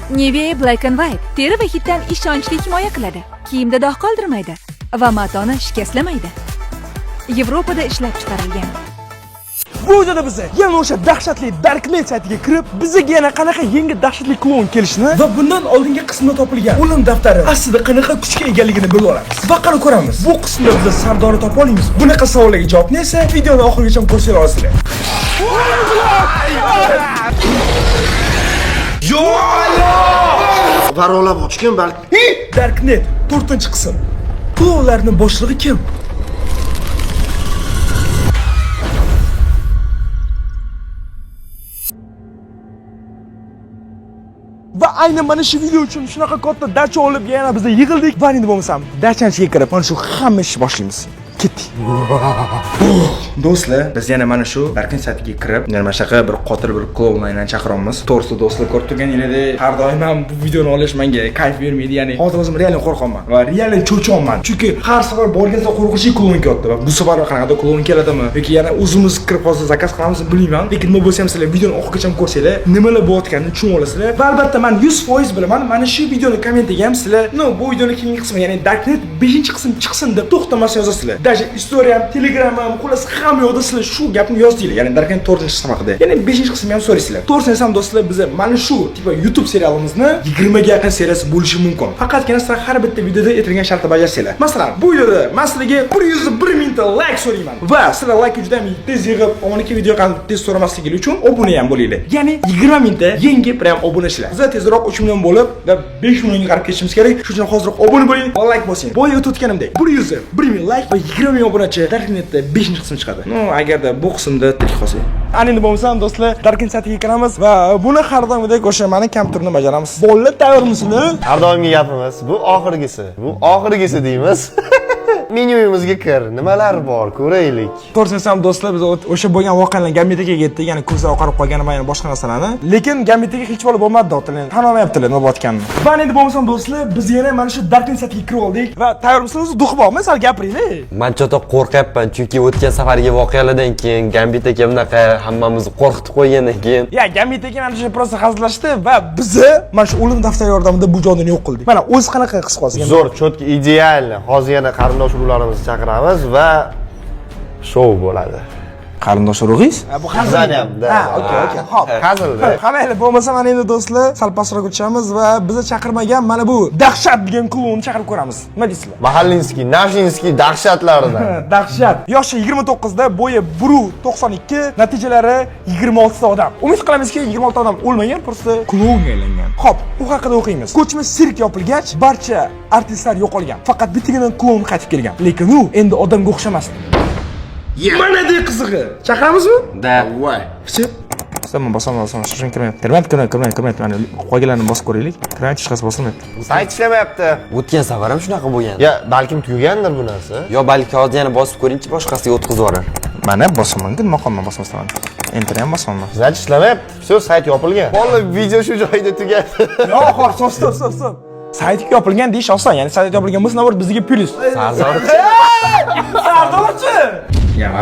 Nivea Black and White teri va hiddan ishonchli himoya qiladi. Kiyimda dog' qoldirmaydi va matoni shikastlamaydi. Yevropada ishlab chiqarilgan. Bu videoda biz yana o'sha dahshatli Darknet saytiga kirib, bizga yana qanaqa yangi dahshatli klon kelishini va bundan oldingi qismda topilgan o'lim daftari aslida qanaqa kuchga egaligini bilib olamiz. Va qani ko'ramiz. Bu qismda biz Sardorni topa olamiz. Bunaqa savollarga javobni esa videoni oxirigacha ko'rsangiz olasizlar. Yo! Varolab ochgan balki. Darknet 4-qism. Klonlarning boshlig'i kim? Va aynan mana shu video uchun shunaqa katta dacha olib yana biz yig'ildik. Va endi bo'lmasam, dachanchiga kirib, mana shu hamma ishni boshlaymiz. Ketdik. Do'stlar, biz yana mana shu Darknet saytiga kirib, yana mana shunaqa bir qotil bir klonlarni chaqiramiz. To'g'risi do'stlar, ko'rib turganingizdek, har doim ham bu videoni olish menga kayf bermaydi. Ya'ni hozir o'zim realan qo'rqaman va realan cho'chonman. Chunki har safar borganda qo'rqinchli klon kelyapti va bu safar qanaqadir klon keladimi yoki yana o'zimiz kirib hozir zakaz qilamizmi bilmayman. Lekin nima bo'lsa ham sizlar videoni oxirigacha ko'rsanglar, nimalar bo'layotganini tushunib olasizlar. Va albatta men 100% bilaman. Mana shu videoni kommentga ham sizlar, bu videoning keyingi qismi, ya'ni Darknet 5-qism chiqsin deb to'xtamasdan yozasizlar. Даже Instagram, Telegram ham, xullas hamma yoqda sizlar shu gapni yozdinglar. Ya'ni Darknet 4-qism haqida. Ya'ni 5-qismni ham so'raysizlar. To'g'risini aytsam do'stlar, biz mana shu tipa YouTube serialimizni 20 ga yaqin seriyasi bo'lishi mumkin. Faqatgina sizlar har bitta videoda aytilgan shartni bajarsanglar. Masalan, bu videoda men sizlarga 101 mingta like so'rayman. Va sizlar like juda ham tez yig'ib, omoniki video qanday tez so'ramasligingiz uchun obuna ham bo'linglar. Ya'ni 20 mingta yangi prям obunachilar. Biz tezroq 3 million bo'lib va 5 millionga qarab ketishimiz kerak. Shuning uchun hozirroq obuna bo'ling va like bosing. Boya o'tganimdek 101 ming like va 20 ming obunachi Darknetda 5-qism chiqadi. Agarda bu qismda tirik qolsa. Endi bo'lmasam do'stlar, Darknet saytiga kiramiz va buni har doimgidek o'sha meni kompyuterni bajaramiz. Bolalar tayyormisizlar? Har doimgi gapimiz, bu oxirgisi. Bu oxirgisi deymiz. Menyuyimizga kir. Nimalar bor, ko'raylik. To'g'risini aytsam do'stlar, biz o'sha bo'lgan voqealarni Gambitaga ketdik, ya'ni ko'zlar oqarib qolgani va yana boshqa narsalarni. Lekin Gambitaga hech bola bo'lmadi do'stlar. Tanimayaptilar nima bo'layotganini. Va endi bo'lmasam do'stlar, biz yana mana shu Darknet saytiga kirib oldik va tayyormisizlar? Duh bormi? Sal gapiringlar. Men chatoq qo'rqyapman, chunki o'tgan safargi voqealardan keyin Gambitaga bunaqa hammamizni qo'rqitib qo'ygandan keyin. Ya, Gambitaga mana shu prosta hazillashdi va biz mana shu o'lim daftari yordamida bu jodini yo'q qildik. Mana o'zi qanaqa his qilasiz? Zo'r, chotki, ideal. Hozir yana qarindosh urug'larimizni chaqiramiz va shou bo'ladi. Qarindosh urug'ingiz? Bu hazilda. Ha, okey. Xo'p. Hazilda. Qanday bo'lmasa mana endi do'stlar, sal pastroq o'tishamiz va bizni chaqirmagan mana bu dahshat degan klonni chaqirib ko'ramiz. Nima deysizlar? Mahallinskiy, Nashinskiy dahshatlaridan. Dahshat. Yoshi 29 da, bo'yi 1.92, natijalari 26 ta odam. Umid qilamizki, 26 odam o'lmagan, просто klonga aylangan. Xo'p, u haqida o'qiymiz. Ko'chma sirk yopilgach, barcha artistlar yo'qolgan. Faqat bittagina klon qaytib kelgan. Lekin u endi odamga o'xshamasdi. Mana de qizig'i. Chaqiramizmi? Da. Voy. Pichib. Bosaman. Shoshin kirmayapti. Kirmayapti. Mana qolganlarni bosib ko'raylik. Kirmayapti, hech qaysi bosilmayapti. Sayt ishlamayapti. O'tgan safar ham shunaqa bo'lgan. Ya, balkim tugagandir bu narsa. Yo, balki hozir yana bosib ko'ringchi, boshqasiga o'tkazib yuborar. Mana bosaman-ku, maqomman bosmasdan. Enter ham bosaman. Sayt ishlamayapti. Shu sayt yopilgan. Bo'ldi, video shu joyda tugadi. Yo, xo'p, stop. Sayt yopilgan deyish oson. Ya'ni sayt yopilgan bo'lsa, navbat bizga plyus. Sardorchi.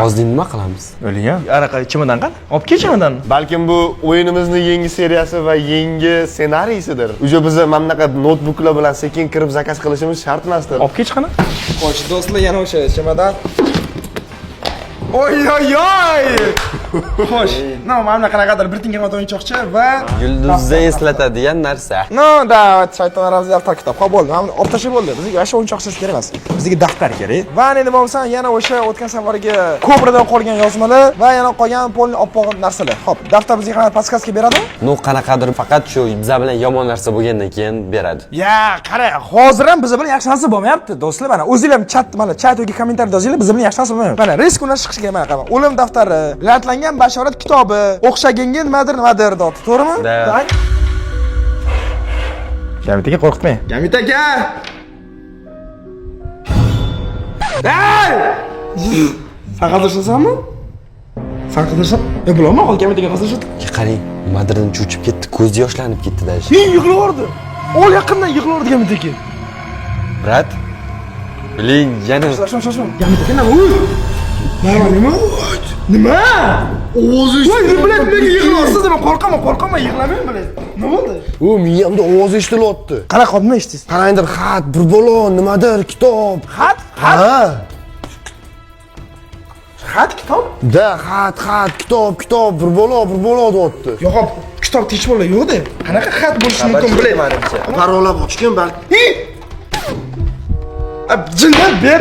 Hozir nima qilamiz? O'lgan. Araqa ichimadan qani? Olib kelchimadan. Balkim bu o'yinimizning yangi seriyasi va yangi ssenariysidir. Uje biz mana bunaqa notebooklar bilan sekin kirib zakaz qilishimiz shart emasdir. Olib kech qani? Xo'sh, do'stlar, yana o'sha ichimadan. Oy. Xo'sh, mana qanaqadir bir tinga o'yinchoqcha va Yulduzda eslatadigan narsa. Da, shaytonlarimiz daftar kitob. Xo'p, bo'ldi. Mana olib tashlab bo'ldi. Bizga o'sha o'yinchoqchasiz kerak emas. Bizga daftar kerak. Va endi bo'lsa, yana o'sha o'tgan safargi ko'pradan qolgan yozmalar va yana qolgan polni oppoq narsalar. Xo'p, daftar bizga qanaqa podskazka beradimi? Qanaqadir faqat shu biza bilan yomon narsa bo'lgandan keyin beradi. Ya, qara, hozir ham biz bilan yaxshi narsa bo'lmayapti, do'stlar. Mana o'zinglar ham chat yoki kommentariyada yozinglar, biz bilan yaxshi narsa bo'lmayapti. Mana risklar chiqishi kerak. Mana qarang. O'lim daftari, latlangan bashorat kitobi, o'xshaganga nimadir deb. To'g'rimi? Da. Gamitaga qo'rqitmang. Gamit aka! Sen qadrsasanmi? Sen qadrsan? Bilaman, hozir Gamitaga qadrsan. Qarang, nimadirdan cho'chib ketdi, ko'zi yoshlanib ketdi dash. Yig'lardi. Ol yaqindan yig'lardi Gamitaga. Brat. Biling, yana. Shoshma. Gamitaga nima? Nima? Nima? Ovozi eshitdim. Voy, nimaga yig'layapsiz? Men qo'rqaman, yig'lamang bilan. Nima bo'ldi? U miyamda ovoz eshitilyapti. Qanaqa nima eshitdingiz? Qarangdir, xat, bir bola, nimadir, kitob. Xat? Ha. Xat kitob? Da, xat, kitob, bir bola deyapti. Yo'q, kitob hech bola yo'q-da. Qanaqa xat bo'lishi mumkin bilmayman. Parolab ochgan balki. Jillat ber.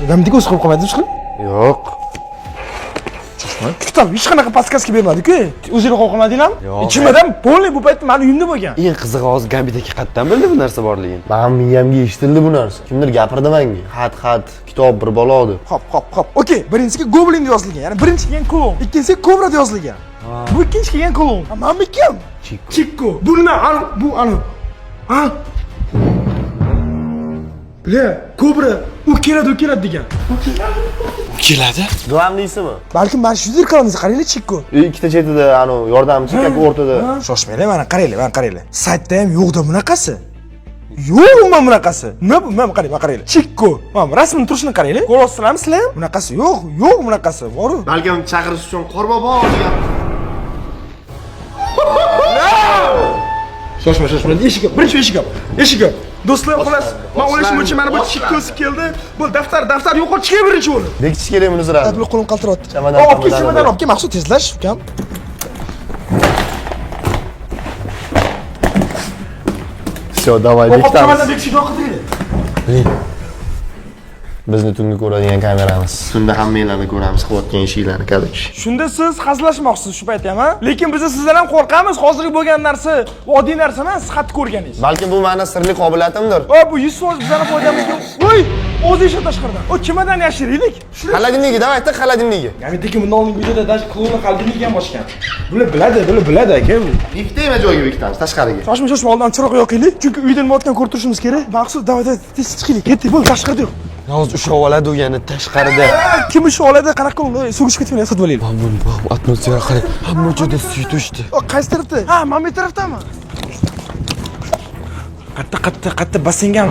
Ramdiki o'z qilib qolmadingiz qilib? Yo'q. Kitob hech qanaqa podskaska bermadi-ku. O'zingiz qo'l qilmadinglarmi? Ichimdan polni bu payt meni uyimda bo'lgan. Eng qizig'i hozir Gambidagi xatdan bildi bu narsa borligini. Men miyamga eshitildi bu narsa. Kimdir gapirdi menga. Xat, kitob, bir bola deb. Hop. Okey, birinchisiga Goblin yozilgan. Ya'ni birinchi kelgan klon, ikkinchisi Cobra yozilgan. Bu ikkinchi kelgan klon. Menmi kim? Chikko. Bu nima? Bu ana. Ha? Bile, Cobra u keladi degan. Keladi? Glavniysimi? Balkim mana shu zirkalangiz qaranglar Chikko. Ikkita chetida ana yordamchi yoki o'rtada. Shoshmanglar, mana qaranglar. Saytda ham yo'qda bunaqasi. Yo'q, umuman bunaqasi. Nima bu? Mana qaranglar. Chikko. Mana rasmini turishini qaranglar. Ko'rasizlarmi sizlar? Bunaqasi yo'q bunaqasi. Bor-ku. Balkim chaqirish uchun qorbobo degan. Shoshma. Eshik. Do'stlar, xolos, men o'ylashim uchun mana bu Chikkosi keldi. Bu daftar yo'qol chiqay birinchi bo'ldi. Bekitish kerak buni zira. Bu qo'lim qaltiryapti. Chamadan olib kel, Maqsud tezlash, ukam. Всё, давай bekitamiz. Bekitishni qiling. Bizni tungi ko'radigan kameramiz. Tunda hammanglarni ko'ramiz, qilayotgan ishinglarni kadek. Shunda siz hazillashmoqchisiz shu paytda ham, ha? Lekin biz sizdan ham qo'rqamiz. Hozirgi bo'lgan narsa oddiy narsa emas, siz xat ko'rganingiz. Balki bu meni sirli qobiliyatimdir. Bu 100% bizlarning foydamizga. Voy, o'zi eshit tashqaridan. O kimadan yashiraylik? Холодильниги, давай, ты холодильниги. Gamidagi bundan oldingi videoda даже klonni qalbiniga ham ochgan. Bular biladi aka. Bekitaymi joyga bekitamiz tashqariga. Shoshma, oldin chiroq yoqaylik. Chunki uydan nima o'tgan ko'rib turishimiz kerak. Maqsud, davay, tez chiqaylik. Ketdik, bo'l, tashqarida yo'q. Hozir ushlab oladi u yana tashqarida. Kim ushlab oladi? Qanaqa qilib sug'ishib ketgan sotib olaylik. Bu atmosfera qarang. Hamma joyda suv to'shdi. Qaysi tarafda? Ha, mana bu tarafdami? Qatta bassengan.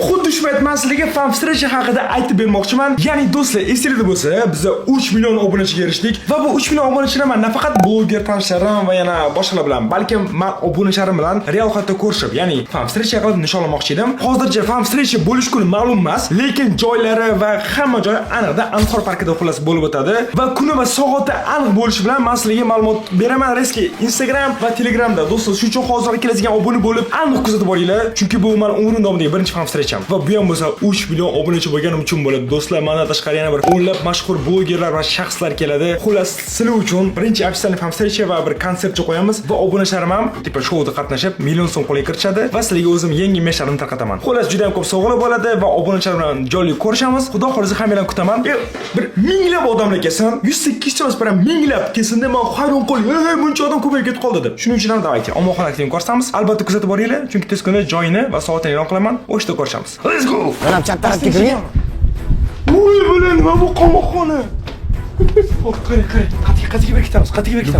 Xuddi shu payt men sizlarga Famstrecha haqida aytib bermoqchiman. Ya'ni do'stlar, esingizda bo'lsa, biz 3 million obunachiga erishdik va bu 3 million obunachilar men nafaqat bloger tanishlarim va yana boshqalar bilan, balkim men obunachilarim bilan real hayotda ko'rishib, ya'ni Famstrecha qilib nishonlamoqchi edim. Hozircha Famstrecha bo'lish kuni ma'lum emas, lekin joylari va hamma joy aniqda Anhor parkida xullas bo'lib o'tadi va kuni va soati aniq bo'lishi bilan men sizlarga ma'lumot beraman. Reski Instagram va Telegramda do'stlar, shu uchun hozir keladigan obuna bo'lib aniq kuzatib boringlar, chunki bu men umrim davomidagi birinchi Famstrecha va bu ham bo'lsa 3 million obunachi bo'lganim uchun bo'ladi. Do'stlar, mana tashqari yana bir o'nlab mashhur blogerlar va shaxslar keladi. Xullas, sizlar uchun birinchi ofitsialniy Famstrecha va bir konsertcha qo'yamiz va obunachilarim ham tipa shouda qatnashib, million so'm qo'lga kiritishadi va sizlarga o'zim yangi meshlarimni tarqataman. Xullas, juda ham ko'p sovg'alar bo'ladi va obunachilar bilan joyli ko'rishamiz. Xudo xolisa hammalarni kutaman. Bir minglab odamlar kelsin, 108 ta bilan minglab kelsin deb men hayron qoldim. Buncha odam ko'payib ketib qoldi deb. Shuning uchun ham davayki, omonxon aktivini ko'rsatamiz. Albatta kuzatib boringlar, chunki tez kunda joyini va soatini e'lon qilaman. O'shda ko'rishamiz. Let's go. Mana chat tarafga kirgan. Voy, bular nima bu qamoqxona? Qarang. Qatiga bekitamiz.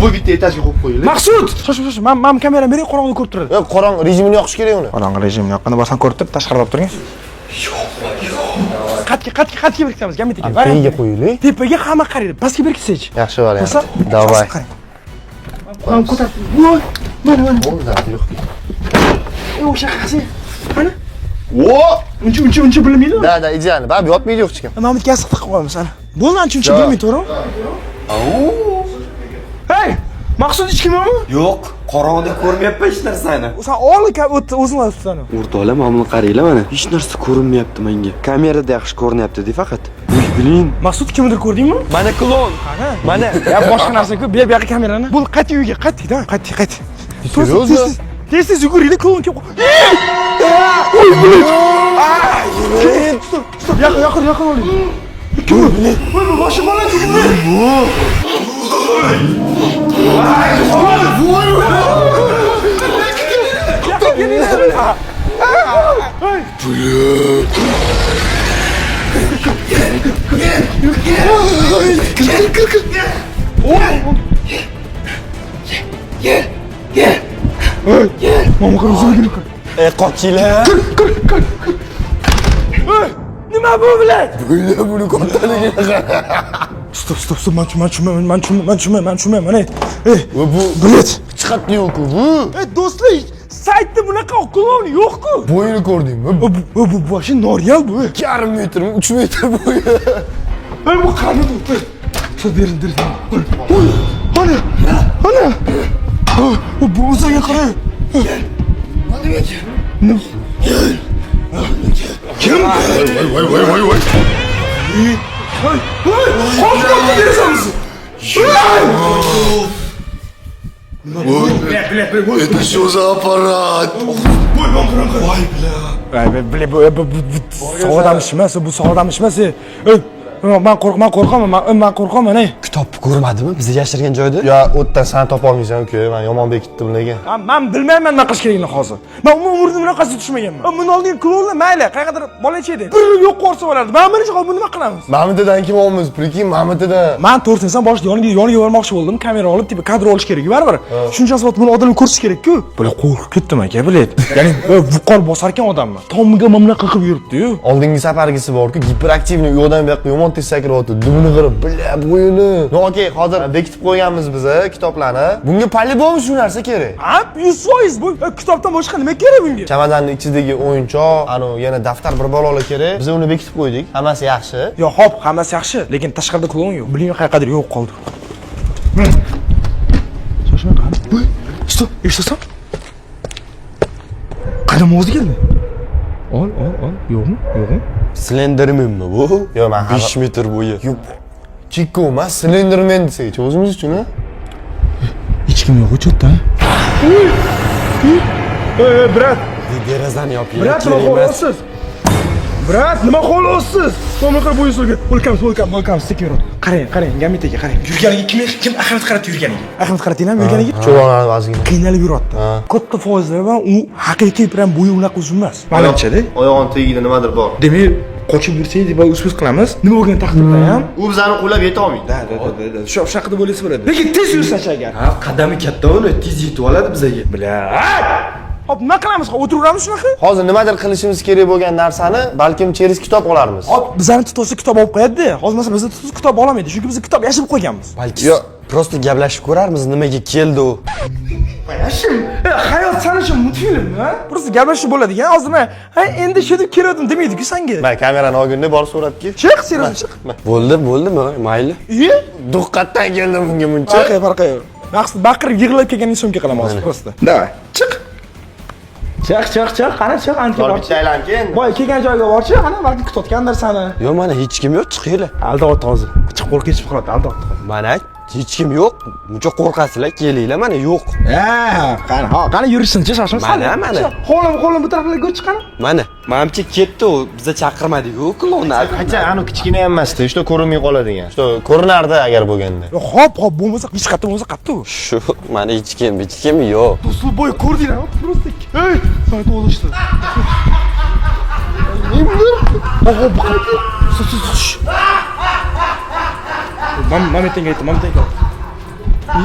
Bu bitta etajga qo'yib qo'yinglar. Maqsud! Shosh, men kameram bering, qorong'ida ko'rib turadi. Yo'q, qorong rejimini yoqish kerak uni. Qorong'i rejimni yoqqanda borsan ko'rib turib, tashqarida olib turing. Qatiga bekitamiz, gamitaga. Tepaga qo'yinglar. Tepaga hamma qaraydi. Pastga berkitsak. Yaxshi variant. Davay. Ham ko'tarib. Voy, mana. Bo'ldi, yo'q. O'sha qasi. Mana. Wo! Uncha bilmaydi. Da, ideal. Bab yotmaydi yo'q chiqim. Mana gaz qilib qo'yamiz ana. Bo'ldi, uncha bilmaydi, to'g'rimi? Hey! Maqsud hech kimmi? Yo'q, qorong'ida ko'rmayapman hech narsani. Sen o'zing tutsan. O'rtoqlar, mana buni qaranglar mana. Hech narsa ko'rinmayapti menga. Kamerada yaxshi ko'rinyapti-da faqat. Bilin. Maqsud kimdir ko'rdingmi? Mana klon. Mana ya boshqa narsa-ku, bu yoqqa kamerani. Bu qayt uyga, qayt. Seryo'zmi? Tez yuguraylik, klon kim? Oy, bilet. Stop, yaqin oling. Kim? Voy, boshim bo'ladi. Qochinglar. Nima bu bilet? Buni kattaligini qara. Stop, man tushunmayman. Mana. Va bu Bilet. chiqatdi-ku bu. Do'stlar, saytda bunaqa klon yo'q-ku. Bo'yini ko'rdingmi? Bu boshi noreal bu. 2,5 metrmi, 3 metr bo'yi. Bu qani bu? Siz berin. Ana. Bu o'ziga qara. Nimaga kel? Kim? Voy. Hozir olib berasangiz. Это что за аппарат? Sog'dam ishmas, bu sog'dam ishmas. Men qo'rqaman, ey. Kitobni ko'rmadimi? Bizni yashirgan joyda? Ya, o'tdan sen topa olmaysan, uka. Men Yomonbek kitdim lekin. Men bilmayman nima qilish kerakligini hozir. Men umrimda bunaqasi tushmaganman. Buni olgan klonlar mayli, qayerdir bolacha edi. Bir yo'q qo'rsa bo'lardi. Men birinchi qolib nima qilamiz? Mamitidan kim olmiz? Prikin, Mamitidan. Men 4 inson boshida yoniga bormoqchi bo'ldim. Kamera olib, tipi kadr olish kerak, baribir. Shuncha vaqt buni odamlar ko'rish kerak-ku. Bular qo'rqib ketdim aka, bilet. Ya'ni vuqor bosar ekan odamni. Tomiga mamlaqa qilib yuribdi-yu. Oldingi safargisi bor-ku, giperaktivniy u odam bu yoqqa yomon tez sakrayapti. Dumini qirib, bila bo'yini. No, okey, hozir bekitib qo'yganmiz biz kitoblarni. Bunga по-любому shu narsa kerak. Ha, 100% bu kitobdan boshqa nima kerak bunga? Chamadanning ichidagi o'yinchoq, yana daftar bir balolar kerak. Biz uni bekitib qo'ydik. Hammasi yaxshi. Yo, hop, hammasi yaxshi, lekin tashqarida klon yo'q. Bilmayman qayerdadir yo'q qoldi. Shoshma qani. Voy, stop, eshitasan? Qayerdan o'zi keldi? Ol. Yo'qmi? Slendermanmi bu? Yo'q, men 5 metr bo'yi. Chikko emas, Slenderman desak, o'zimiz uchun a? Hech kim yo'q, o'chotda. Brat, Derazani yoping. brat, nima xohlasiz? Brat, nima xohlasiz? To'miqir bo'yi so'lga. Welcome, secure. Qarang, gamitaga qarang. Yurganiga kim ahamiyat qaratib yurganiga? Ahamiyat qaratinglarmi yurganiga? Cho'lonlarni vazgina. Qiynalib yuryapti. Katta foizlar bilan u haqiqiy bilan bo'yi unaqa uzun emas. Menimcha-da. Oyog'ini tagida nimadir bor. Demak, qochib yursak deb o'sbis qilamiz. Nima bo'lgan taqdirda ham? U bizani qo'llab yeta olmaydi. Da. Shunaqa deb o'ylasa bo'ladi. Lekin tez yursa-chi agar. Ha, qadami katta uni tez yetib oladi bizga. Hop, nima qilamiz? O'tiraveramiz shunaqa? Hozir nimadir qilishimiz kerak bo'lgan narsani balkim cheris kitob olarmiz. Hop, bizani tutuvchi kitob olib qo'yadi-da. Hozir masalan bizni tutuvchi kitob olmaydi, chunki biz kitob yashirib qo'yganmiz. Balki prosta gaplashib ko'rarmiz, nimaga keldi u. Yashim, hayot san uchun multfilm, ha? Prosta gaplashib bo'ladigan. Hozir men, endi shu deb keldim demaydi-ku senga. Men kamerani olganda borib so'rab kel. Chiq, serios chiq. Bo'ldimi? Mayli. Duqqatdan keldim bunga muncha. Farqi yo'q. Maqsad baqirib yig'lab kelgan insonga qilaman hozir prosta. Davay, chiq. Chiq, qani chiq, ancha Borib bor. bitta aylanib kel endi. Boy kelgan joyga borchi, qani balki kutayotgandir seni. Yo'q, mana hech kim yo'q, chiqinglar. Aldayapti hozir. Chiqib qo'l ketib qoladi, aldayapti. Mana hech kim yo'q. Muncha qo'rqasizlar, kelinglar, mana yo'q. Qani yurishsinchi, shoshma. Mana. Qo'lim bu taraflarga ko'ch chiqani. Mana, menimcha ketdi u. Biza chaqirmadik-ku, klonni. Qancha anu kichkina ham emasdi, shu ko'rinmay qoladigan. Shu ko'rinardi agar bo'lganda. Hop, bo'lmasa hech qayerda bo'lmasa qayerda u. Shu, mana hech kim yo'q. Do'stlar boy ko'rdinglarmi? Prosta. Ey, sayt olishdi. Mamma tenga aytdim.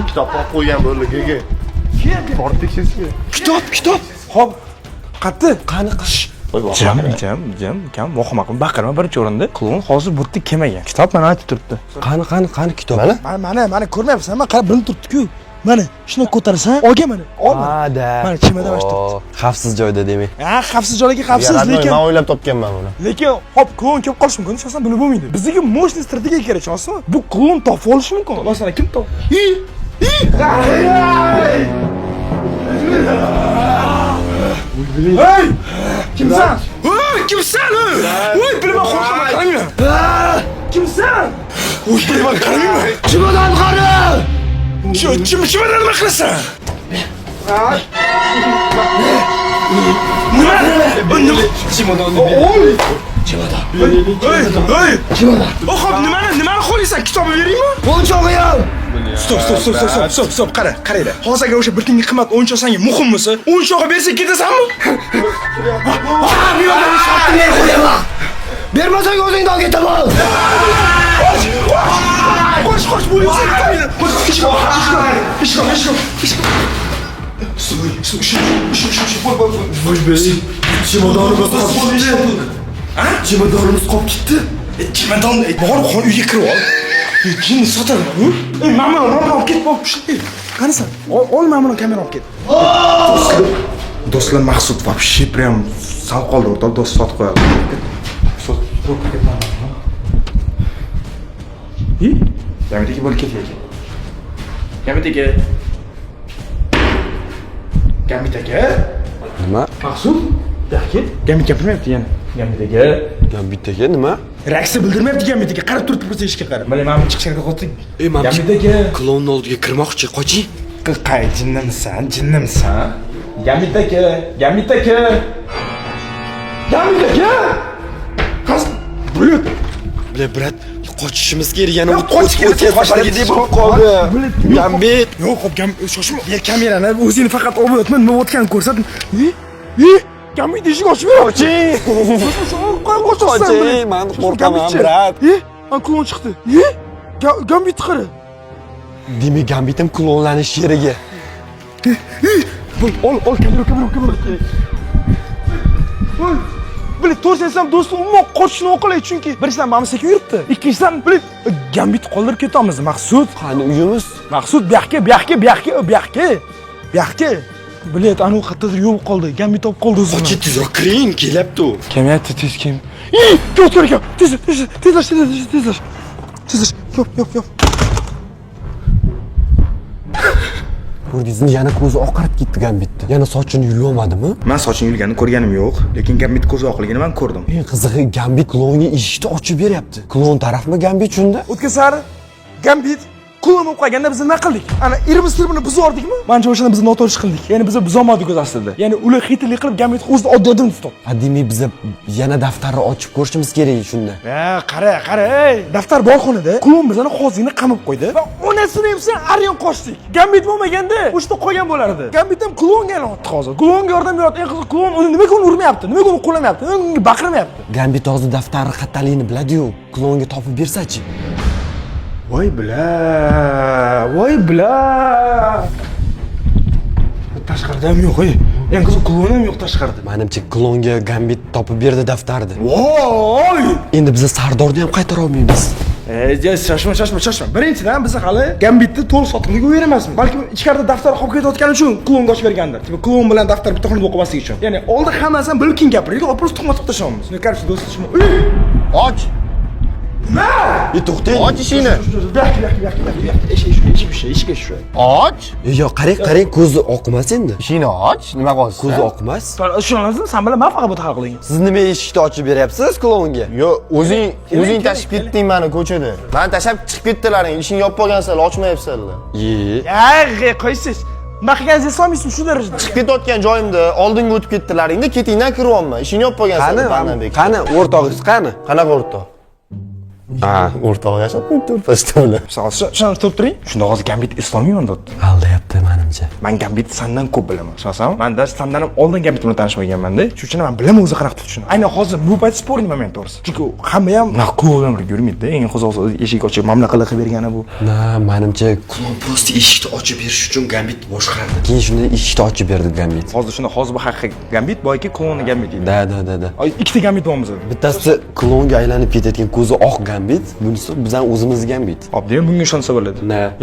Kitob olib qo'ygan bo'ligiga. Borib tekshirishga. Kitob. Hop. Qani? Jam, kam, muhim baqirma birinchi o'rinda. Klon hozir bu yerda kelmagan. Kitob mana aytib turibdi. Qani kitob? Mana ko'rmayapsan? Men qarab bilib turibdi-ku. Mana shuni ko'tarsan, olga mana. Olma. Mana chimada bashta. Xavfsiz joyda demak. Ha, xavfsiz joyga xavfsiz, lekin men o'ylab topganman buni. Lekin hop, klon kelib qolishi mumkin, shaxsan bilib bo'lmaydi. Bizga mощный strategiya kerak, tushunyapsizmi? Bu klon topib olishi mumkin. Masalan, kim top? Hey! Kimsan? Kimsan? Voy, bilmay qo'rqaman, qaranglar. Kimsan? Voy, bilmay qaranglar. Chimadan qara! Chimadan nima qilasan? Nima? Chimadan. Chimadan. Hop, nimani qo'laysan? Kitobni beraymi? O'yinchog'i ham. Stop, qaranglar. Hozir agar o'sha bir tiyinga qimmat o'yinchoq senga muhimmisi, o'yinchoqni bersang ketasanmi? Bermasang o'zingni olib ketaman. Qoch, bo'yinsa ketmaydi. Ha? Jimadorimiz qolib ketdi. Jimadonni borib xon uyga kirib ol. Jinni sotadi. Mamon olib ket, bop. Qanasan? Ol mamon kamera olib ket. Do'stlar Maqsud вообще прям sal qoldi o'rtoq, do'st sotib qo'yadi. Gamidagi bo'lib ketyapti. Gamidagi. Nima? Maqsud, yaxshi. Gamid gapirmayapti yana. Gamidagi. Gambitdagi nima? Reaksiya bildirmayapti Gamidagi. Qarab turibdi biz eshikka qarab. Mana men chiqishga qo'ydik. Mamchi Gamidagi. klonning oldiga kirmoqchi, qoching. Qay jinnimisan? Gamidagi. Qas, bulut. Brat, qochishimiz kerak. Yana qochishga bo'lib qoldi. Gambit. Yo'q, hop, shoshma. Kamerani o'zingni faqat olib o'tma, nima o'tganini ko'rsat. Gambit eshik ochib ber. Qoching. Qoching, men qo'rqaman, brat. Klon chiqdi. Gambit qara. Demak, Gambitim klonlanish yeriga. Ol kamera. Bilet, to'rsam do'stim umuman qochishni o'qilay, chunki birinchidan ma'lum sekin yuribdi. Ikkinchidan, bilet, Gambit qoldirib ketamiz, Maqsud. Qani uyimiz? Maqsud, bu yoqqa. Bilet, anu qayerdadir yo'q qoldi. Gambit olib qoldi o'zini. Qochib tezroq kiring, kelyapti u. Kamyapti, tez kim? Yo'q. Tezlash. Yo'q. Ko'rdingizmi, yana ko'zi oqarib ketdi Gambitni. Yana sochini yulolmadimi? Men sochini yulganini ko'rganim yo'q, lekin Gambit ko'zi oqligini men ko'rdim. Eng qizig'i, Gambit klonga eshikni ochib beryapti. Klon tarafmi Gambit shunda? O'tgan sari Gambit klon bo'lib qolganda biz nima qildik? Ana irimiz-tirbini buzib yordikmi? Mencha o'shanda biz noto'g'ri qildik. Ya'ni biz buzolmadik o'z aslida. Ya'ni ular xiytlik qilib Gambit o'zini oddiy tutdi. Demak, biz yana daftarni ochib ko'rishimiz kerak shunda. Qara, daftar bor xonada. Klon bizani hozirni qamab qo'ydi va onasini ham sen aryon qochdik. Gambit bo'lmaganda o'shda qolgan bo'lardi. Gambit ham klonga aylanibdi hozir. Klonga yordam beryapti. Eng qiziq, klon uni nimaga urmayapti? Nimaga uni qo'llamayapti? Nimaga unga baqirmayapti? Gambit hozir daftarni xattaligini biladi-yu, klonga topib bersa-chi? Voy bila. Tashqarida ham yo'q, Eng qiziq, klon ham yo'q tashqarida. Menimcha klonga Gambit topib berdi daftarni. Voy! Endi biz Sardorni ham qaytara olmaymiz. Shoshma. Birinchidan biz hali Gambitni to'liq sotuvga qo'yvermasmiz. Balki ichkarida daftar qolib ketayotgani uchun klonga ochib bergandir. Tipo klon bilan daftar bitta xonada o'qimasligi uchun. Ya'ni oldi hammasini bilib keyin gapiraylik, просто tuhmat qilib tashlaymiz. Qarshi do'stlar, Och. nima? To'xtang. Och ishingni. Eshikga shu. Och. Yo, qarang, ko'zi oqmas endi. Ishingni och. Nima qolsa? Ko'zi oqmas. Ishonasizmi? Sen bilan men faqat bu hal qiling. Siz nima eshikni ochib beryapsiz klonga? Yo, o'zing tashib ketding meni ko'chada. Men tashab chiqib ketdilaring. Ishingni yopib qolgansizlar, ochmayapsizlar. Qo'ysiz. Nima qilganingizni eslolmaysizmi shu darajada? Chiqib ketayotgan joyimda oldinga o'tib ketdilaringda, ketingdan kiryapman. Ishingni yopib qolgansizlar. Qani, o'rtog'ingiz qani? Qanaqa o'rtoq? O'rtoq yashab turibdi bilan. Shuni turib turing. Shunda hozir Gambit eslolmayman debdi. Aldayapti menimcha. Men Gambit sandan ko'p bilaman. Tushunasanmi? Men sandan ham oldin Gambit bilan tanishmaganman-da. Shuning uchun men bilaman o'zi qanaqa tutishini. Aynan hozir bu payt sportni moment to'g'risi. Chunki hamma ham naqul bilan yurmaydi-da. Eng qo'zg'oq eshik ochib mamlaqalar qilib bergani bu. Menimcha klon prosta eshikni ochib berish uchun Gambit boshqardi. Keyin shunda eshikni ochib berdi Gambit. Hozir bu haqiqiy Gambit, boyki klonni Gambit edi. Da. Ikkita Gambit bormiz. Bittasi klonga aylanib ketayotgan ko'zi oq Gambit, bunisi bizning o'zimiz Gambit. Hop, demak bunga ishonsa bo'ladi.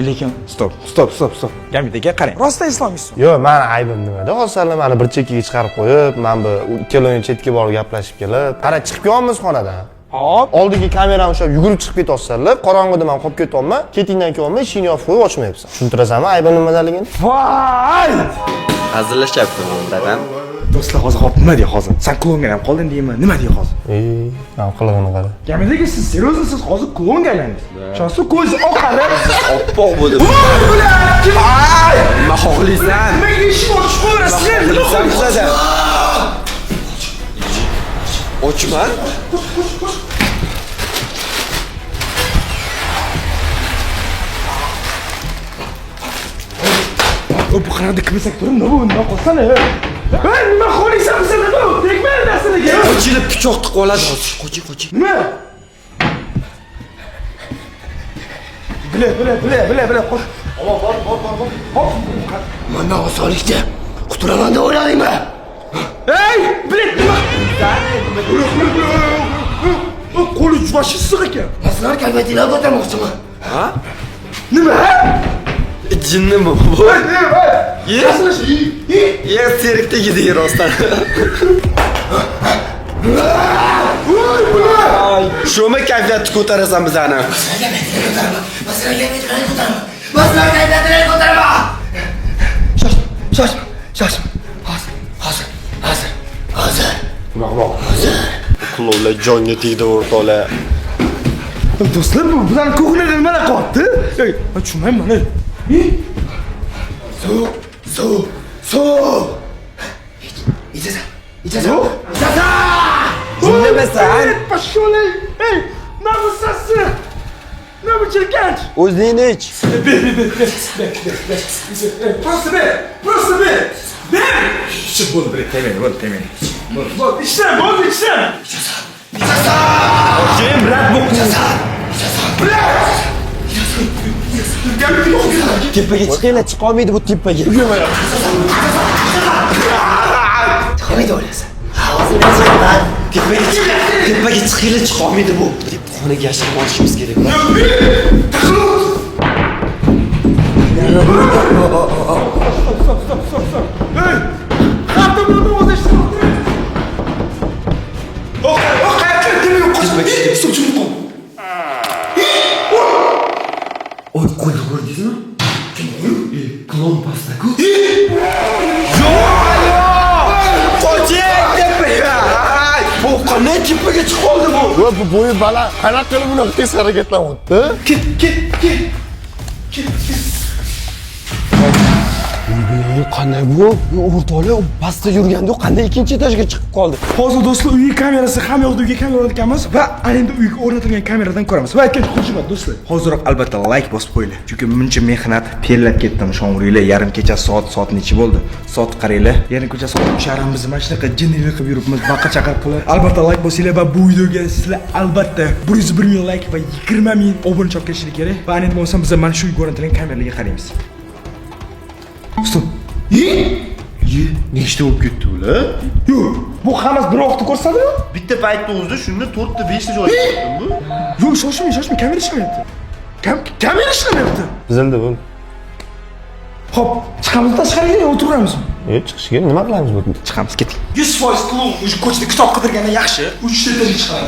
Lekin stop. Gambitga qarang. Rosta eslolmaysiz. Yo'q, meni aybim nimada? Hozir meni bir chekkaga chiqarib qo'yib, men bu ikkaloni chetga borib gaplashib kelib, qara chiqib kelyapmiz xonadan. Hop, oldiga kamerani ushlab yugurib chiqib ketyapsizlar. Qorong'ida men qolib ketyapman. Ketingdan kelyapman, ishingni yopib qo'yib ochmayapsan. Tushuntirasanmi aybim nimadaligini? voy! Hazillashyapti bundan. Do'stlar, hozir hop nima deydi hozir? Sen klonga ham qolding deyman. Nima deydi hozir? Men qilig'ini qara. Gambitga siz seriozsiz hozir klonga aylandingiz. Shunisi ko'zi oqarib, Oppoq bo'ldi. nima xohlaysan? Nimaga eshik ochib qo'yasizlar? Nima xohlaysan? Ochma. Bu qanday kimsak turib, nima bu? Nima qilsana? Nima xohlaysan bizdan bu? Tegma narsaniga. Ochilib pichoq tiqib oladi hozir. Qo'ching. Nima? Bila. Qo'sh. Bor. Hop. Mana osonlikda qutulaman deb o'yladingmi? Bilet nima? Qo'li juvosh issiq ekan. Sizlar kalbatinglar ko'tarmoqchiman. Nima? Jinnimi bu? Ye, serikdagi rostdan. Shumi kayfiyatni ko'tarasan bizani? Shoshma. Hozir. Qulovlar jonga tegdi o'rtoqlar. Do'stlar, bu bizlarning ko'klarida nima qilyapti? Ey, men tushunmayman. Suv. İçeceğim. Dinlamasan, Pashole. Ey, namusasi. Ne bu çirkinç? o'zingni ich. Prosta ber. Çık bol bre, temin. Bol, işlem. Kim bırak bu? Tepaga chiqinglar, chiqolmaydi bu tepaga. Koydu öyleyse. Tepaga chiqinglar, chiqolmaydi bu. Deb xonaga yashirib olishimiz kerak. Kartımı o işte. Oy, qo'yni ko'rdingizmi? Klon pasta-ku. Qo'ching tepaga. Bu qanday tepaga chiqoldi bu? Bu boyu baland. Qanaqa qilib bunaqa tez harakatlanyapti? Qanday bu? O'rtoqlar, u pastda yurganda qanday ikkinchi etajga chiqib qoldi? Hozir do'stlar, uy kamerasi ham yo'q, uyga kamera o'rnatganmiz va ana endi uyga o'rnatilgan kameradan ko'ramiz. Va ikkinchi hujmat do'stlar. Hoziroq albatta like bosib qo'yinglar. Chunki buncha mehnat terlab ketdim, shong'ringlar. Yarim kecha soat necha bo'ldi? Soat qaranglar. Yarim kecha soat 3:30 biz mana shunaqa jinnilik qilib yuribmiz, baqa chaqir qilib. Albatta like bosinglar va bu videoga sizlar albatta 101 ming like va 20 ming obunachi olib kelishingiz kerak. Va endi bo'lsa biz mana shu uyga o'rnatilgan kameralarga qaraymiz. Stop. Nechta bo'lib ketdi ular? Yo'q, bu hammasi bir vaqtda ko'rsatadi. Bitta paytda o'zida shunda 4 ta 5 ta joy ko'rdim bu. Yo'q, shoshmang, kamera ishlamayapti. Kamera ishlamayapti. Bizildi bu. Hop, chiqamiz tashqariga o'tiramiz. Chiqishga nima qilamiz bu? Chiqamiz, keting. 100% klub o'sha ko'chada kitob qidirganda yaxshi. 3 ta etajga chiqadi.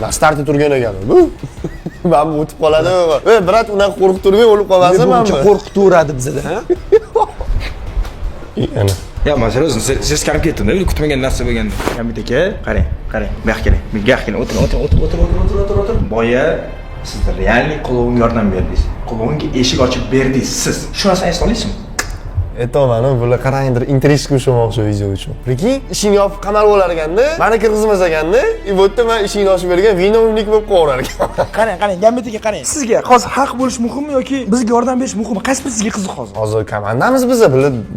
Ben startda turgan ekanman bu. Ben bu o'tib qoladi. Brat unaqa qo'rqib turmay o'lib qolmasinmi? Buncha qo'rqitveradi bizda, ha? Ana. Ya, masala o'zim siz qarab ketdim-da, kutmagan narsa bo'lganda. Hamid aka, qarang. Bu yoqqa keling. O'tir. Boya siz realniy qo'lovimga yordam berdingiz. Qo'lovimga eshik ochib berdingiz siz. Shu narsani esla olasizmi? Aytaman, bular qarangdir, intrigka o'shamoqchi video uchun. Lekin ishingni yopib qamalib olar ekanda, meni kirgizmas ekanda, bu yerda men ishingni ochib bergan vinovnik bo'lib qolarar ekan. Qarang, Gambitiga qarang. Sizga hozir haq bo'lish muhimmi yoki bizga yordam berish muhimmi? Qaysi biri sizga qiziq hozir? Hozir komandamiz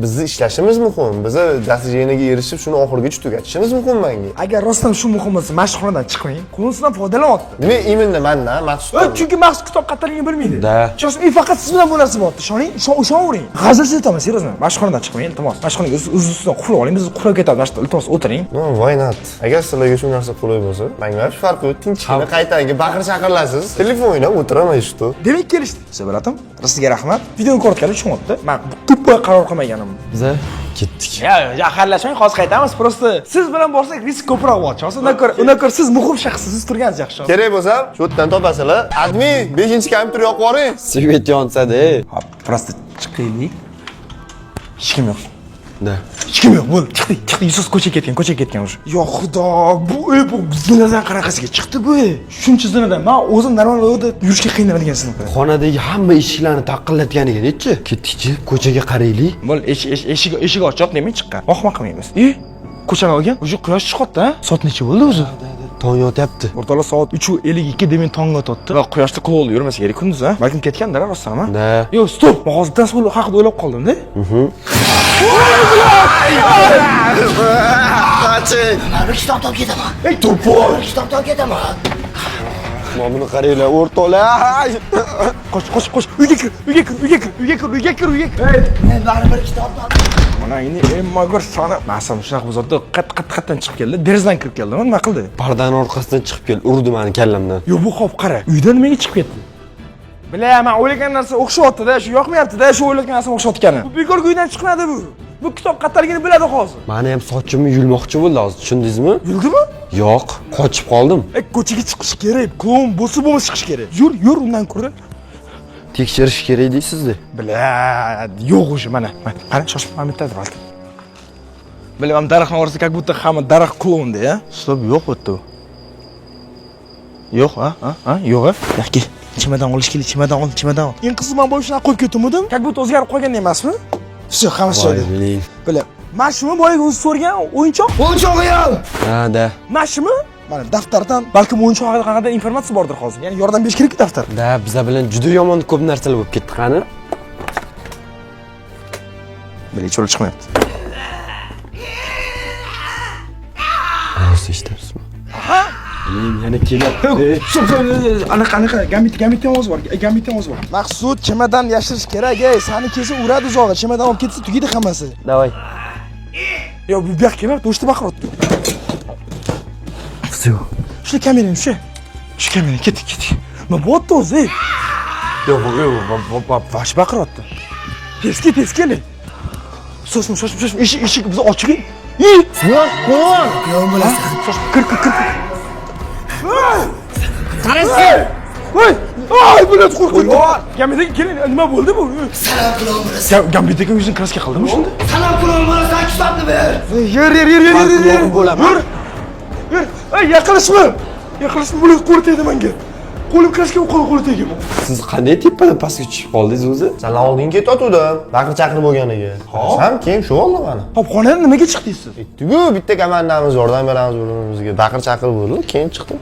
bizni ishlashimiz muhim. Bizni dasturchiga erishib, shuni oxirigacha tugatishimiz muhim menga. Agar rostdan shu muhim bo'lsa, mashg'ulonadan chiqmang. Qo'linizdan foydalanyapti. Nima imенно menda, maqsud. Chunki maqsad kitob qatalligini bilmaydi. Da. Chunki faqat siz bilan bu narsa bor. Ishonavering. G'azal aytaman, seriyozman. Mashg'ulonadan chiqmang, iltimos. Mashg'ulonaga o'z-ustidan qulab oling. Biz qulab ketamiz. Mana shu iltimos o'tiring. No, why not? Agar sizlarga shu narsa qulay bo'lsa, menga shu farqi yo'q. Tinchgina qaytanga baqir-chaqirlasiz. Telefoningdan o'tiraman ishda. Demak kelishdik. Sevaratim, sizga rahmat. Videoni ko'rganlar tushunyapti. Men tuppa qaror qilmaganim. Biza ketdik. Ya, xarlashmang, hozir qaytamiz. Prosta siz bilan borsak risk ko'proq bo'lyapti. Undan ko'ra siz muhim shaxssiz turganingiz yaxshi. Kerak bo'lsa, shu yerdan topasizlar. Admin 5-kompyuter yoqib yuboring. Svet yonsada. Hop, prosta chiqaylik. Hech kim yo'q. Da. Hech kim yo'q. Bo'ldi, chiqdi. Yusuf ko'chaga ketgan уже. Yo xudo, bu zinadan qanaqasiga chiqdi bu? Shuncha zinadan men o'zim normal yo'lda yurishga qiynaladigan sinab. Xonadagi hamma eshiklarni taqillatganiga-chi. Ketdik-chi, ko'chaga qaraylik. Bo'ldi, eshik ochiq, demay chiqqan. Vahma qilmaymiz. Ko'chaga olgan, уже quyosh chiqyapti-a? Soat necha bo'ldi o'zi? Tong yotyapti. O'rtalar soat 3:52 demay tongga o'tdi va quyoshda qilib yurmasa kerak kunduz, ha? Balkim ketgandir, rostdanmi? Da. Yo'q, stop. Hozirdan so'l haqida o'ylab qoldim-da. Qachi. Bir kitobdan ketaman. Ey, to'pol. Bir kitobdan ketaman. Mana buni qaranglar, o'rtoqlar. Qoch. Uyga kir. Nari bir kitobdan. Mana endi emma ko'r soni. Masam shunaqa bozorda qat-qatdan chiqib keldi. Derazadan kirib keldi. Nima qildi? Pardani orqasidan chiqib kel, urdi meni kallamdan. Yo, bu hop qara. Uydan nimaga chiqib ketdi? Bilaman, o'ylagan narsa o'xshyapti-da, shu yoqmayapti-da, shu o'ylagan narsa o'xshatgani. Bu bekorga uydan chiqmadi bu. Bu kitob qatarligini biladi hozir. Meni ham sochimni yulmoqchi bo'ldi hozir, tushundingizmi? Yuldimi? Yo'q, qochib qoldim. Ko'chaga chiqish kerak. Klon bo'lsa bo'lmas chiqish kerak. Yur undan ko'ra. Tekshirish kerak deysiz-da. Yo'q o'sha mana. Qara, shoshib qolmaydi balki. Bilaman, daraxtning orasida как будто hamma daraxt klonda, ya. Stop, yo'q o'tdi. Yo'q, ha? Yo'q. Yo'q. Chimadan olish kerak, chimadan ol. Eng qiziq men boya shunaqa qo'yib ketdimdim. Как будто o'zgarib qolgan emasmi? Всё, hammasi joyida. Bilaman. Mana shuni boyaga o'zi so'rgan o'yinchoq. O'yinchog'i yo'q. Da. Mana shumi? Mana daftardan balkim o'yinchoq haqida qanday informatsiya bordir hozir. Ya'ni yordam berish kerak-ku daftar. Da, biz bilan juda yomon ko'p narsalar bo'lib ketdi, qani? Bilachi yo'l chiqmayapti. O'zi eshitibsizmi? Aha! Yana kelyapti. Anaqa gambitdan ovoz bor. Maqsud chimadan yashirish kerak, sani kelsa uradi uzog'i. Chimadan olib ketsa tugaydi hammasi. Davay. Yo, bu yoqqa kelmabdi, o'shda baqiryapti. Всё. Shu kamerani shu kamera ketdik. Nima bo'pti o'zi? Yo'q, vash baqiryapti. Tez kel. Shoshma, eshik biz ochiq. Qo'y. Yo'q bo'lasan. Kir. Qarang. Voy! Ay, bular qo'rqib. Gambitga keling, nima bo'ldi bu? Salom qilib bo'lasan. Gambitga yuzini kraska qildimi shunda? Salom qilib bo'lasan, kitobni ber. Yur. Bo'laman. Yur. Ey, yaqinlashma bular qo'li tegdi menga. Qo'lim kraska qo'li tegdi. Siz qanday tepadan pastga tushib qoldingiz o'zi? Sandan oldin ketayotgandim. Baqir chaqirib bo'lganiga. Ham keyin shu oldi mana. Hop, xonadan nimaga chiqdingiz? Aytdi-ku, bitta komandamiz yordam beramiz birimizga. Baqir chaqirib bo'ldi, keyin chiqdim.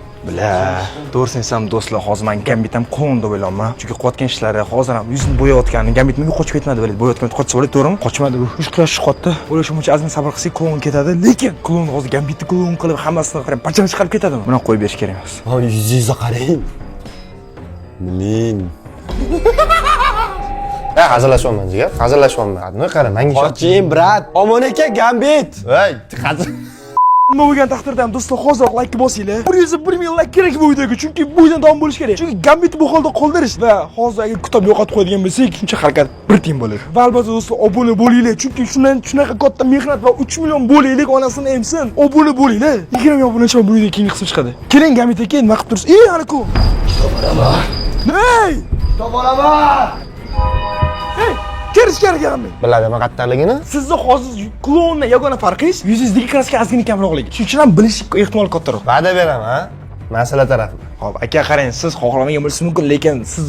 To'g'risini aytsam do'stlar, hozir men Gambitdan qon deb o'ylayman. Chunki qilayotgan ishlari hozir ham yuzini bo'yayotgani, Gambit menga qochib ketmadi, biladi. Bo'yayotgan qochsa bo'ladi, to'g'rimi? Qochmadi u. Uch quyosh chiqotdi. O'ylashimcha azmi sabr qilsak klon ketadi, lekin klon hozir Gambitni klon qilib hammasini qarab, pachani chiqarib ketadimi? Buni qo'yib berish kerak emas. Ha, yuzingizni qarang. Blin. Hazillashmayman jigar, hazillashmayman. Nima qara, menga Qoching, brat. Omon aka Gambit. Voy, hazil. Nima bo'lgan taqdirda ham do'stlar, hozir like bosinglar. 100 like kerak bu videoga, chunki bu videodan davom bo'lish kerak. Chunki Gambit bu holda qoldirish va hozir agar kitob yo'qotib qo'yadigan bo'lsak, shuncha harakat bir tiyin bo'ladi. Va albatta do'stlar, obuna bo'linglar, chunki shunaqa katta mehnat va 3 million bo'laylik onasini emsin. Obuna bo'linglar. 20 obunachi bu videoga keyingi qism chiqadi. Keling Gambit aka, nima qilib tursiz? Ana ku. Kitob olaman. Hey! Kitob olaman. Hey! Kirish kerak emas. Bilaman qattarligini. Sizni hozir klondan yagona farqingiz yuzingizdagi kraska ozgina kamroqligi. Shuning uchun ham bilish ehtimoli kattaroq. Va'da beraman, masala tarafi. Hop, aka qarang, siz xohlamagan bo'lishingiz mumkin, lekin siz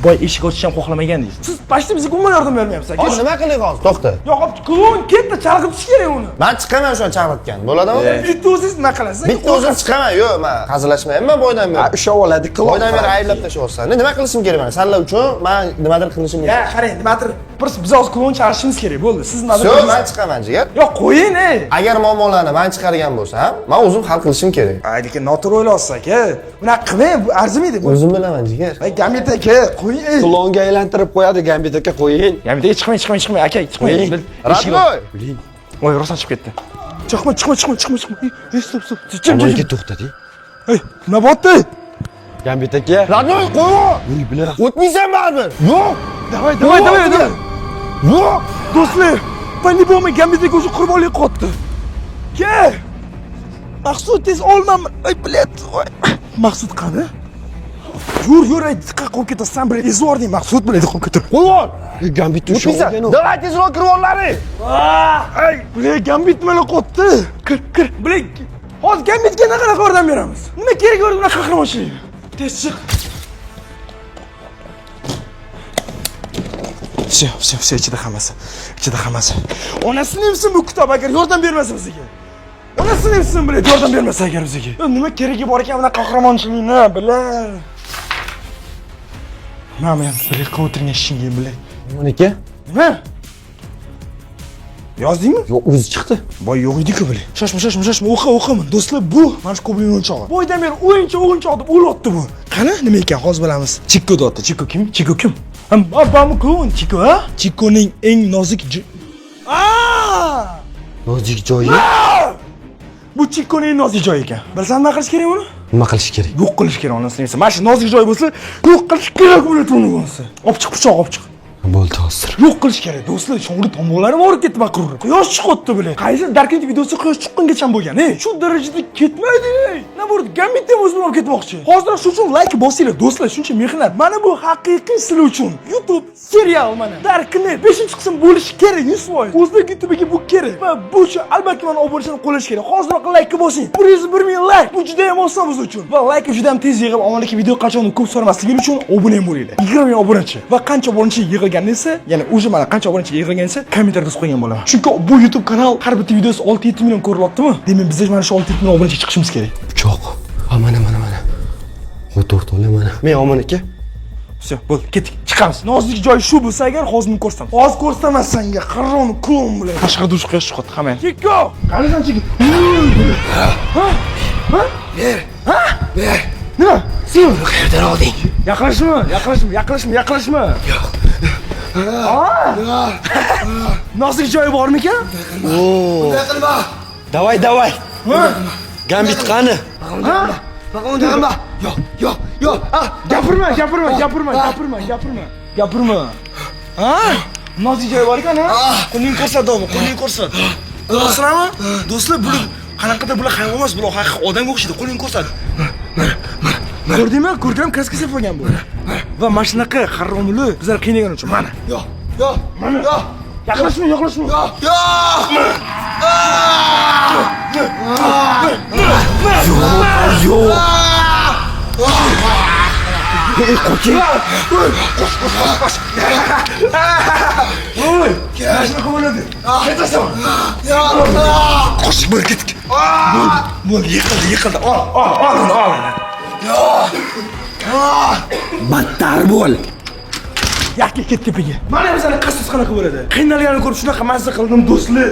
boy eshik ochishni ham xohlamagan deysiz. Siz pashta bizga umuman yordam bermayapsiz, aka. Hozir nima qiling hozir? To'xta. Yo'q, klon ketdi, chalg'itish kerak uni. Men chiqaman shuni chaqirtgan. Bo'ladimi? Bitta o'zingiz nima qilasiz? Bitta o'zim chiqaman. Yo'q, men hazillashmayman boydan beri. Ushlab oladi, klon. Boydan beri ayblab tashlayapsan. Nima qilishim kerak men? Sanlar uchun men nimadir qilishim kerak. Ya, qarang, nimadir biz hozir klon chaqirishimiz kerak bo'ldi. Siz nimadir. Yo'q, men chiqaman jigar. Yo'q, qo'ying, ey. Agar muammolarni men chiqargan bo'lsam, men o'zim hal qilishim kerak. Lekin noto'g'ri o'ylaysiz, aka. Bunaqa qilmang, bu arzimaydi bu. O'zim bilaman jigar. Ey, Gambit aka, qo'ying, ey. Klonga aylantirib qo'yadi Gambit aka, qo'ying. Gambit aka, chiqmang, aka, chiqmang. Radnoy. Voy, rostdan chiqib ketdi. Chiqma. Ey, stop. Omon aka to'xtating. Ey, nima bo'pti? Gambit aka. Radnoy, qo'y. Uy, bilan. O'tmaysan baribir. Yo'q. Davay. Yo'q. Do'stlar, pandi bo'lmay Gambit aka o'zi qurbonlik qotdi. Ke! Maqsud tez olmam. Ay, bilet. Maqsud qani? Yur, ay, diqqat qilib ketasan, bilet. Ezvording, Maqsud bilet qilib ketir. Qo'yvor. Gambit tushgan. Davay tezroq kirib ollaring. Ay, bilet Gambit bilan qotdi. Kir. Bilet. Hozir Gambitga qanaqa yordam beramiz? Nima kerak bo'ldi bunaqa qahramonchilik? Tez chiq. Все, ichida hammasi. Onasini emsin bu kitob agar yordam bermasa bizga. Onasini emsin bilet, yordam bermasa agar bizga. Nima keragi bor ekan bunaqa qahramonchilikni, bilan. Men bilet qilib o'tirgan ishingga bilet. Omon aka. Nima? Yozdingmi? Yo'q, o'zi chiqdi. Boy yo'q edi-ku bile. Shoshma, o'qi. Do'stlar, bu mana shu Goblin o'yinchog'i. Boydan beri o'yinchoq deb o'ylayapti bu. Qani, nima ekan? Hozir bilamiz. Chikko deyapti. Chikko kim? Ham klon Chikko, ha? Chikkoning eng nozik Nozik joyi. Bu Chikkoning nozik joyi ekan. Bilsan nima qilish kerak buni? Nima qilish kerak? Yo'q qilish kerak onasi esa. Mana shu nozik joyi bo'lsa, yo'q qilish kerak bo'ladi uni bo'lsa. Olib chiq pichoq olib chiq. Bo'ldi hozir. Yo'q qilish kerak do'stlar. Sho'ng'ir tomonlarim og'rib ketdi baqirur. Quyosh chiqyapti bile. Qaysi Darknet videosi quyosh chiqqungacha bo'lgan. Shu darajada ketmaydi. Nima bo'ldi? Gammitni o'zini olib ketmoqchi. Hozir shu uchun like bosinglar do'stlar. Shuncha mehnat. Mana bu haqiqiy sizlar uchun. YouTube serial mana. Darknet 5-qism bo'lishi kerak 100%. O'zbek YouTube'ga bu kerak. Va bu uchun albatta mana obunachini qo'llash kerak. Hoziroq like bosing. 1000 like. Bu juda ham oson biz uchun. Va like juda ham tez yig'ib, omadli video qachon ko'p so'ramasligi uchun obuna ham bo'linglar. 20 ming obunachi. Va qancha obunachi yig'ilgan esa, ya'ni o'zi mana qancha obunachi yig'ilgan esa, kommentariyada qo'ygan bo'laman. Chunki bu YouTube kanal har bitta videosi 6-7 million ko'rilyaptimi? Demak, biz mana shu 6-7 million obunachi chiqishimiz kerak. Pichoq. Mana. O'tirib mana. Men omon aka. Все, bo'ldi, ketdik. Chiqamiz. Nozik joy shu bo'lsa agar hozir ko'rsataman. Hozir ko'rsataman senga. Qarron klon bilan. Tashqarida uch quyosh chiqadi hamma. Chikko! Qanisan Chikko? Ha? Ber. Nima? Sen qayerdan olding? Yaqinlashma. Yo'q. Nozik joyi bormikan? Bunday qilma. Davay. Gambit qani? Undag'inma. Yo'q. Gapirma. Ha? Nozik joyi bor ekan, ha? Qo'ling ko'rsat. Do'stlarmi? Do'stlar, bular qanaqadir bular hayvon emas, bular haqiqiy odamga o'xshaydi. Qo'ling ko'rsat. Ko'rdingmi? Ko'rdim, kraska sepib qo'ygan bu. Va mana shunaqa qarromuli bizlar qiynagan uchun mana. Yo'q. Yaqinlashma. Yo'q. Qo'shib ketdik. Bo'ldi, yiqildi. Ol. Battar bo'l. Yakka ket tepaga. Mana bizani qassos qanaqa bo'ladi? Qiynalganini ko'rib shunaqa mazza qildim do'stlar.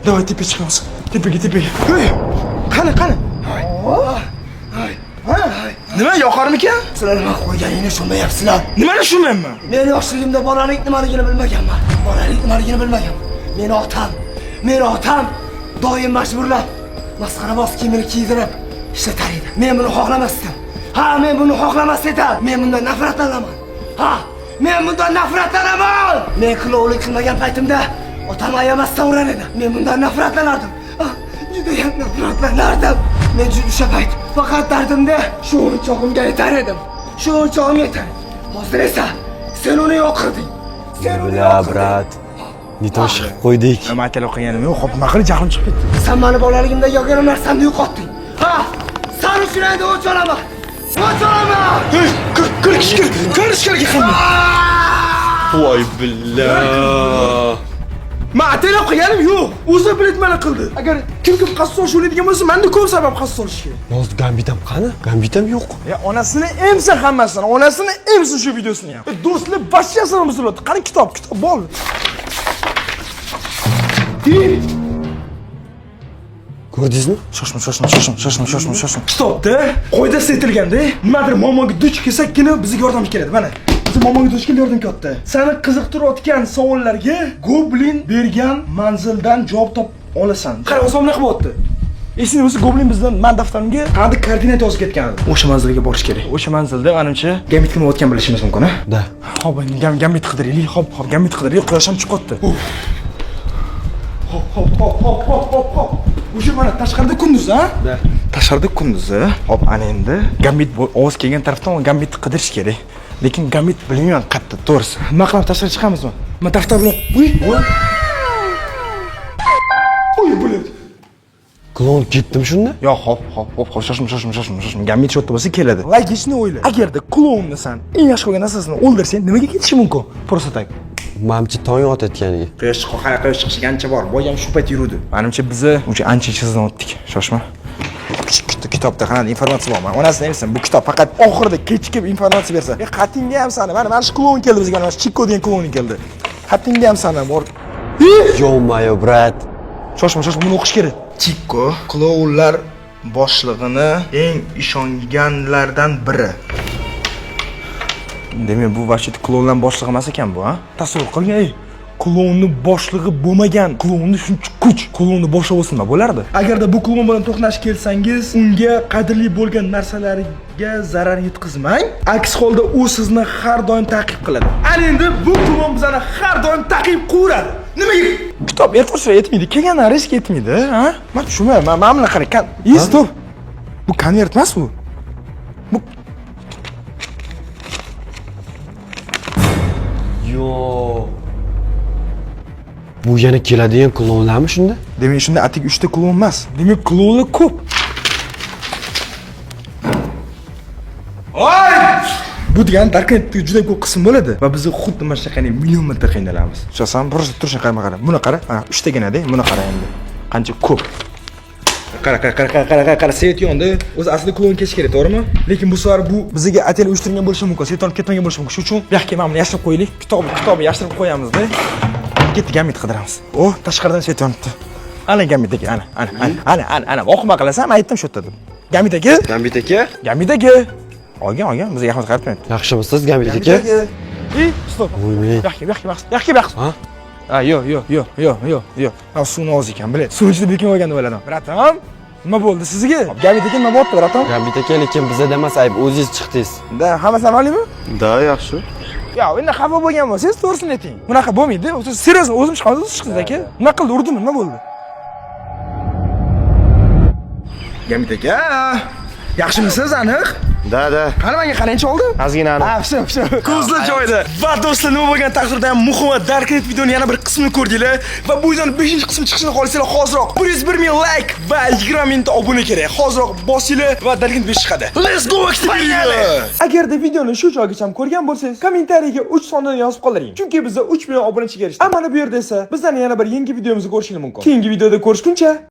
Davay tepaga chiqamiz. Tepaga. Hey. Qani. Nima yoqarmikan? Sizlar nima qo'yganingni tushunmayapsizlar. Nimani tushunmayapman? Men yoshligimda bolalik nimaligini bilmaganman. Meni otam doim majburlab masxarabos kiyimini kiydirib ishlatar edi. Men buni xohlamasdim. Men buni xohlamas edim. Men bundan nafratlanaman. Men qilovlik qilmagan paytimda otam ayamasdan urar edi. Men bundan nafratlanardim. Juda ham nafratlanardim. Men o'sha payt faqat dardimda shu o'yinchog'imga yetar edim. Hozir esa sen uni yo'q qilding. Brat. Nitosh qo'ydik. Nima aytib qo'yganim yo'q, xo'p, nima qilib jahlim chiqib ketdi. Sen meni bolaligimda yog'gan narsamni yo'qotding. Sen uchun endi o'ch olaman. Ko'rish kerak hamma. Voy billah. Men aytib qo'yganim yo'q. O'zi biletmani qildi. Agar kim qassos o'laydigan bo'lsa, menda ko'p sabab qassos olish kerak. Hozir Gambitam qani? Gambitam yo'q. Onasini emsa hammasini, onasini emsa shu videosini ham. Do'stlar, bashchasini buziladi. Qani kitob bol. Ko'rdingizmi? Shoshma. Kitobda qo'yda setilganda, nimadir muammoga duch kelsakkina bizga yordam keladi. Mana, biz muammoga duch kelib yordam kelyapti. Seni qiziqtirayotgan savollarga Goblin bergan manzildan javob topib olasan. Qara, o'zim nima qilyapti? Esingda bo'lsa, Goblin bizdan men daftarimga qanday koordinat yozib ketgan edi. O'sha manzilga borish kerak. O'sha manzilda menimcha Gambit qilayotgan bilishimiz mumkin, ha? Da. Xo'p, Gambit qidiraylik. Xo'p, Gambit qidiraylik. Quyosh ham chiqyapti. Hop. O'sha mana tashqarida kunduz, ha? Da. Tashqarida kunduz. Hop, ana endi Gambit ovoz kelgan tarafdan Gambitni qidirish kerak. Lekin Gambit bilmayman qayerda, to'g'risi. Nima qilib tashqariga chiqamizmi? Men daftar bilan Uy, bo'ladi. Klon ketdimi shunda? Yo'q, hop, shoshma. Gambit shotda bo'lsa keladi. Logikni o'yla. Agarda klonni san eng yaxshi ko'rgan narsasini o'ldirsang, nimaga ketishi mumkin? Просто так. Menimcha tong otayotganiga. Quyosh chiqishi ancha bor. Boy ham shu payt yurdi. Menimcha biz uncha ancha chizdan o'tdik. Shoshma. Kitobda qanaqa informatsiya bor? Men onasini aytsam, bu kitob faqat oxirida kechikib informatsiya bersa. Qatingga ham sani, mana shu klon keldi bizga, mana Chikko degan klon keldi. Qatingga ham sani bor. Yo-mayo, brat. Shoshma, buni o'qish kerak. Chikko klounlar boshlig'ini eng ishonganlardan biri. Demak, bu vaqtda klounlar boshlig'i emas ekan bu, ha? Tasavvur qiling, ey. Klounni boshlig'i bo'lmagan, klounni shuncha kuch, klounni boshlig'i bo'lsa nima bo'lardi? Agarda bu kloun bilan to'qnash kelsangiz, unga qadrli bo'lgan narsalarga zarar yetkazmang. Aks holda u sizni har doim ta'qib qiladi. Ana endi bu kloun bizani har doim ta'qib qiladi. Nimaga? Kitob ertasi yetmaydi, kelgandan risk yetmaydi, ha? Men tushunmayman. Mana buni qarang. Stop. Bu konvert emas bu. Bu Yo. Bu yana keladigan klonlarmi shunda? Demak, shunda atik 3 ta klon emas. Demak, klonlar ko'p. Oy! Bu degan darkentda juda ko'p qism bo'ladi va biz xuddi mana shunaqangi million marta qiynalamiz. Shosan, bir turishni qarama. Buni qara. Mana 3 tagina-da, buni qara endi. Qancha ko'p. Qara, set yondi. O'zi aslida klon ketish kerak, to'g'rimi? Lekin bu safar bu bizga atel uyushtirgan bo'lishi mumkin. Set olib ketmagan bo'lishi mumkin. Shuning uchun bu yoqqa mana buni yashirib qo'yaylik. Kitobni yashirib qo'yamiz-da. Ketdi gamit qidiramiz. O, tashqaridan set yonibdi. Ana gamit aka, ana. O'qima qilasan, men aytdim shu yerda deb. Gamit aka? Gamit aka. Olgan, bizga rahmat qaratmaydi. Yaxshimisiz, Gamit aka? Stop. Voy, Yo'q. Ha? Yo'q. Ha, suvni oz ekan, biladi. Suv ichida bekin olgan deb o'yladim. Bratam, nima bo'ldi sizga? Gamit aka nima bo'ldi, bratam? Gamit aka, lekin bizda emas, ayb o'zingiz chiqdingiz. Da, hammasi amaliymi? Da, yaxshi. Ya, endi xafa bo'lgan bo'lsangiz, to'g'risini ayting. Bunaqa bo'lmaydi. Serios, o'zim chiqdim aka. Nima qildi, urdimi, nima bo'ldi? Gamit aka, yaxshimisiz, aniq? Da. Qani menga qarangchi oldi? Ozgina aniq. Ha, все. Ko'zlar joyida. Va do'stlar, nima bo'lgan taqdirda ham muhim va Darknet videoning yana bir qismini ko'rdinglar va bu videoning 5-qismi chiqishini xohlasanglar hozirroq 101 ming like va 20 mingta obuna kerak. Hozirroq bosinglar va Darknet 5 chiqadi. Let's go experience. Agarda videoni shu joygacha ko'rgan bo'lsangiz, kommentariyaga 3 sonini yozib qoldiring. Chunki bizda 3 million obunachiga erishdik. Mana bu yerda esa bizdan yana bir yangi videomizni ko'rishingiz mumkin. Keyingi videoda ko'rishguncha